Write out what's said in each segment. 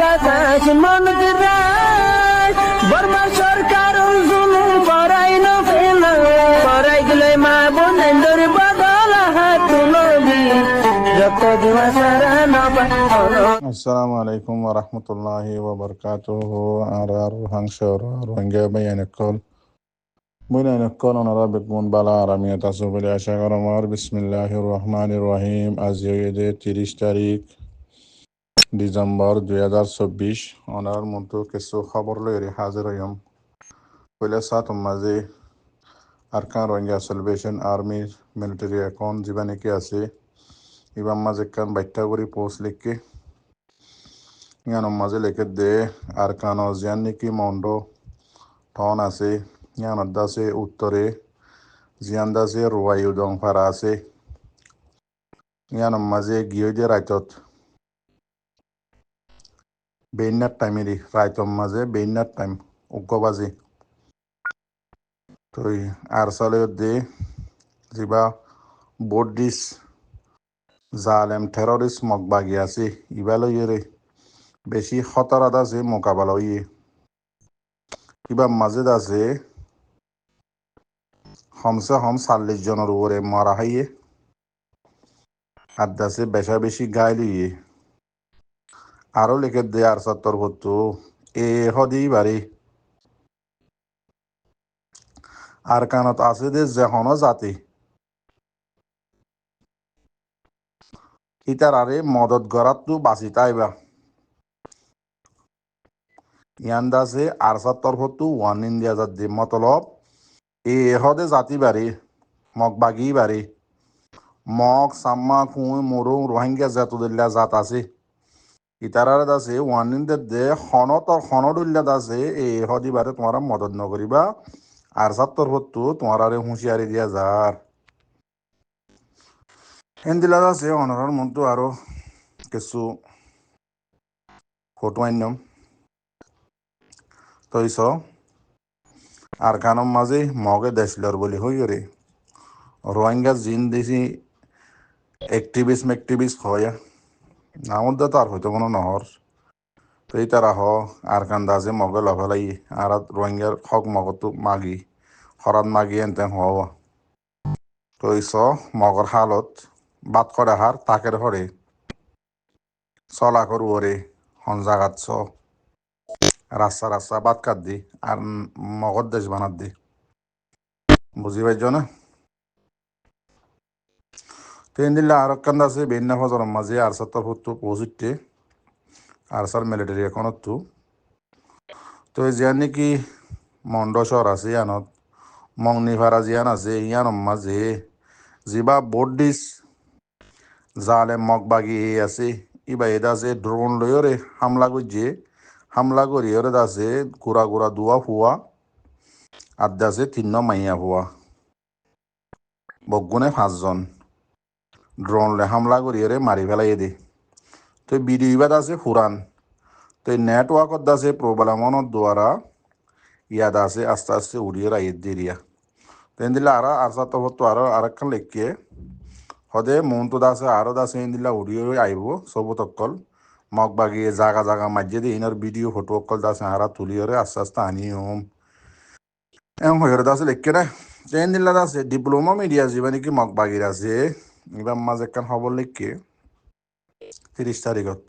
বাতাস মন দিরাই বর্মা সরকার জুলুম করাই না ফেলা করাই গেলে মা বোনের বদল হাত নবী যত দিবা সারা নবা। Assalamu alaikum wa rahmatullahi wa barakatuhu. Ara Rohangshore Rohingya Bayanekol. Bayanekol on Arabic Munbala Aramiyat Asubili Ashagaramar. Bismillahirrahmanirrahim. Aziyede 30 তারিখ ডিসেম্বর 2024 ওনার মতো কিছু খবর লইরে হাজির হইম। পয়লা সাতম মাঝে আরকান রোহিঙ্গা সালভেশন আর্মির মিলিটারি অ্যাকাউন্ট জীবানে কি আছে ইবাম মাঝে কান বাইটা করি পোস্ট লিখকে ইয়ানোর মাঝে লিখে দে আরকানো জিয়ানিকি মন্ডো টন আছে ইয়ানোর দাসে উত্তরে জিয়ান দাসে রুয়াইউ দংফারা আছে ইয়ানোর মাঝে গিয়ে দিয়ে রাইতত বেইনার টাইমেরই রাইতম মাঝে বেইনার টাইম উগ্গবাজি তো আর সালে দে জিবা বডিস জালেম টেররিস্ট মগবাগি আছে ইবালো ইয়ে বেশি খতরাত আছে মোকাবেলা ইয়ে কিবা মাঝে আছে কমসে কম 40 জনের উপরে মারা হাইয়ে আর দাসে বেশা বেশি গাইল ইয়ে আরো লিখে দে আর 70 হতো এ হদি বাড়ি আর কানত আছে দে যেহনো জাতি ইতার আরে মদত গড়াত তো বাঁচি তাইবা ইয়ান দাসে আর 70 হতো ওয়ান ইন্ডিয়া জাত দি মতলব এ হদে জাতি বাড়ি মগ বাগি বাড়ি মগ সাম্মা খুঁই মোরং রোহিঙ্গা জাতুদুল্লা জাত আছে ইতারারে দাসে ওয়ান ইন্ডিয়া দে খনদুল্লা দাসে এ হদি বারে তোমার মদত নকরিবা আর 70 হতো তোমার আরে হুঁশিয়ারি দিয়া যার এন্দিলা দাসে অনরার মতো আরো কিছু ফটো আইনম তৈছ আর কানম মাঝে মগে দেশলর বলি হই রে রোহিঙ্গা জিন দেশি অ্যাক্টিভিস্ট হয় নামত তো আর হয়তো কোনো নহর তো এই তারা হ আর কান দাসে মগে লফেলাই আর রোহিঙ্গার হক মগতো মাগি হরাত মাগি এনতেন হওয়া তৈছ মগর হালত বাদ করে হার তাকের হরে চলা করু ওরে হন জাগাত চ রাস্তা বাদ কাট দি আর মগর দেশ বানাত দি বুঝি পাইছ না তিন দিল্লা আর কান আছে বেন্না ফজর মাঝে আর 70 ফুট পৌঁছিতে আর সার মিলিটারি এখনত তো জিয়ান নাকি মন্ড শহর আছে ইয়ানত মংনিভারা জিয়ান আছে ইয়ান মাঝে জিবা বডিস জালে মগবাগি আছে ইবা এদা আছে ড্রোন লইরে হামলা করিয়রে দাসে গুড়া দুয়া ফুয়া আর দাসে 3 মাইয়া ফুয়া বগুনে 5 জন ড্রোন লে হামলা করিয়রে মারি ফেলাই দে তো ভিডিও ইবাদ আছে ফুরান তো নেটওয়ার্কত আছে প্রবলেমনের দ্বারা ইয়াদ আছে আস্তে আস্তে উড়িয়ে রাইয়ে দিরিয়া তেন দিলে আর 70 তো আরেকখান লেখিয়ে হদে মনটো দাসে আরো দাসে দিলা উড়িয়ে আইব সবুত অকল মগ বাগিয়ে জাগা মাঝে দিয়ে ইনার ভিডিও ফটো অকল দাসে আরা তুলিয়রে আস্তে আস্তে আনি হোম এম হয়ে দাসে লেখকে না তেন দিলা দাসে ডিপ্লোমা মিডিয়া যাবা নাকি মগ বাগির আছে এবার মাঝে একখান খবর লেখকে 30 তারিখত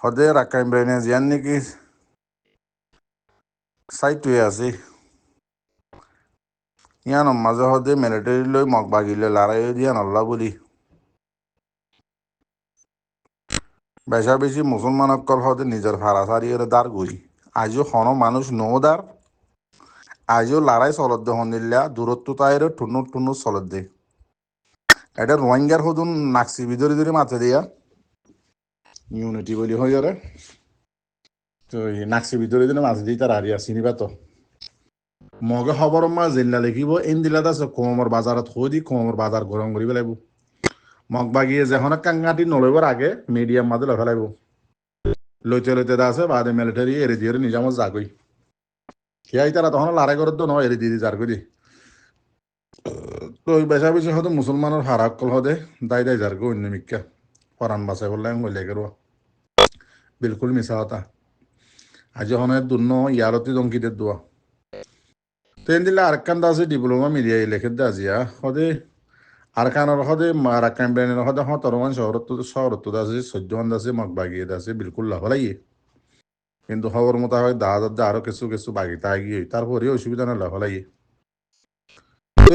হদে রাকাইম ব্রেনে জিয়ান নাকি সাইট হয়ে আছে ইয়ান মাঝে হদে মিলিটারি লই মগ বাগিলে লড়াই দিয়া নল্লা বলি বেশা বেশি মুসলমান অকল হদে নিজের ফারাসারি দার গই আজও হন মানুষ নদার আজও লড়াই চলত দে হনিল্লা দূরত্ব তাইরে ঠুনুর চলত দে এটা রোহিঙ্গার হদুন নাকসি ভিতরে মাথে দিয়া ইউনিটি বলি হয়ে যারে তো নাকসি ভিতরে মাছ দিয়ে তার হারিয়া চিনিবা তো মগে খবর মা জিল্লা লিখিব এন দিলা আছে কমর বাজাৰত থৈ দি কমর বাজার গরম করিব লাগিব মগ বাগিয়ে যখন কাঙ্গাটি নলইবার আগে মিডিয়াম মাঝে লফে লাগব লইতে আছে বাদে মিলিটারি এড়ে দিয়ে নিজামত যাগই সিয়াই তারা তখন লড়াই করত ন এড়ে দিয়ে যার করি তো বেশা বেশি হয়তো মুসলমানের হারাকল হদে দাই যার গো অন্য মিক্কা পরান বাসাই বললাম হইলে গেরো বিলকুল মিছা কথা আজ হনে দুন্ন ইয়ারতি দমকিতে দোয়া তেন দিলে আরেকখান আছে ডিপ্লোমা মিলিয়ে লেখে দা আজিয়া সদে আরকানোর সদে আরাকান ব্রেনের সদে তরমান শহরত আছে চৈদ্যমান আছে মগ বাগিয়ে আছে বিলকুল লাভ লাগিয়ে কিন্তু খবর মোতাবেক দা আরো কিছু কিছু বাগিতা গিয়ে তারপরে অসুবিধা না লাভ লাগিয়ে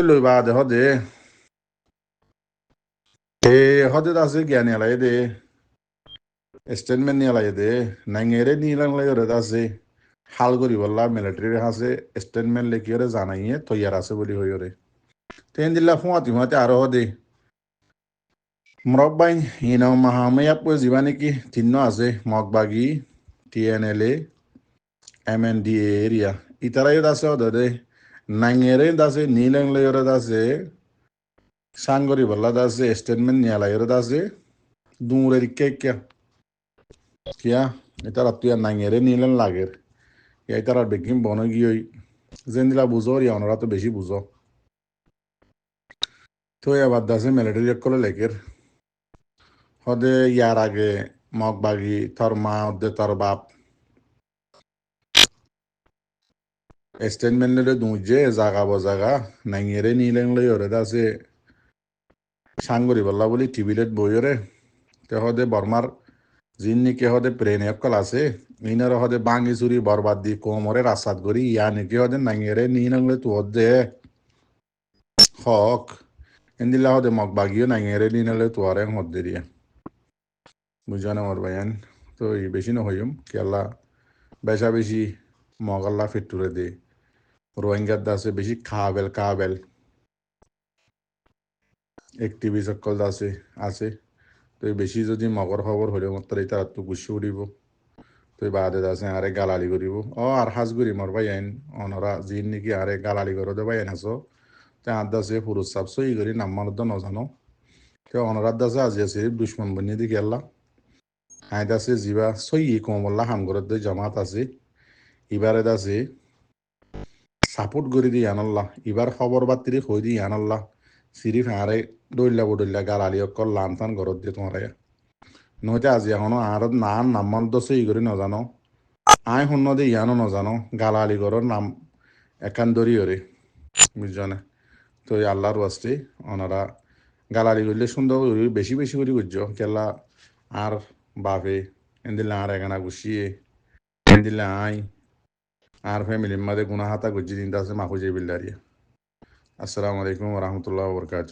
লইবা দেহ দে হদে আছে জ্ঞানী এলাই দে স্টেটমেন্ট নিয়ে লাই দে নাইঙেরে নিয়ে লাগলাই আছে হাল করি বললা মিলিটারির আছে স্টেটমেন্ট লেখিয়ে জানাইয়ে তৈয়ার আছে বলি হইরে তেন দিল্লা ফুয়াতি আরো দে মরব্বাই ইন মাহামেয়া পয় যিবা নেকি চিহ্ন আছে মগবাগি TNLA MNDA এরিয়া ইতারাই আছে দে নাইঙেরে আছে নীলাংলয়রে আছে সাংগরি বললা আছে স্টেটমেন্ট নিয়ে লাই আছে দূরের কে কিয়া ইতারা তুই নাইঙেরে নীলেন লাগের ইতারা বেকিম বন গিয়ে যেন দিলা বুঝো ইয়া ওনারা তো বেশি বুঝো তো এবার দাসে মিলিটারি করে লেখের হদে ইয়ার আগে মগবাগি তোর মা ওদে তোর বাপ স্টেটমেন্টে দুজে জাগা বজাগা নাইঙেরে নিলেংলে ওরে দাসে সাংগরি বললা বলি টিভিলেট বইরে তে হদে বর্মার জিন নিকে হদে প্রেন একল আছে ইনার হদে বাঙ্গি চুরি বরবাদ দি কোমরে রাসাদ করি ইয়া নিকে হদে নাইঙেরে নিলেংলে তো হদে হক এন্দিলা হদে মগবাগিও নাইঙেরে নিলে তো আরে হদে দিয়া বুঝানো আমার ভাইয়ান তো এই বেশি না হইম কেলা বেশা বেশি মগাল্লা ফিটুরে দে রোহিঙ্গার দাসে বেশি কাবেল একটিভি সকল দাসে আছে তো বেশি যদি মগর খবর হলে মাত্র তার তো গুছি উড়িব তো বাদে দাসে আরে গালালি করিব আর হাজ করি মর ভাইয়ান অনরা জিন নাকি আরে গালালি করো দে ভাইয়ান আছো তে আর দাসে পুরুষ সাপ সই করি নাম্মার তো নজানো তো অনরার দাসে আজি আছে দুশ্মন বনি দি গেলা হাইদ আছে যিবা সই কমল্লা হামগরত জামাত আছে এবারে আছে সাপোর্ট করে দি আনল্লাহ এবার খবর বার্তি হই দি আনল্লাহ সিরিফ আরে দৈল্লা গালালি অকল লান টান ঘরত দিয়ে তোমার নইতে আজি এখনো আর নাম্মান তো সই করে নজানো আই শূন্য দে ইয়ানো নজানো গালালি ঘরের নাম একান দরি ওরে বুঝছো না তো আল্লাহর ওয়াস্তে ওনারা গালালি করলে সুন্দর বেশি বেশি করে বুঝছো কেলা আর বাপে এদিলে আর এখানা গুছিয়ে এদিলে আই আর ফ্যামিলির মধ্যে গুনা হাতা গুজি দিন আছে মাহুজে বিল্লারিয়া আসসালামু আলাইকুম ওরহমতুল্লাহ বরকাত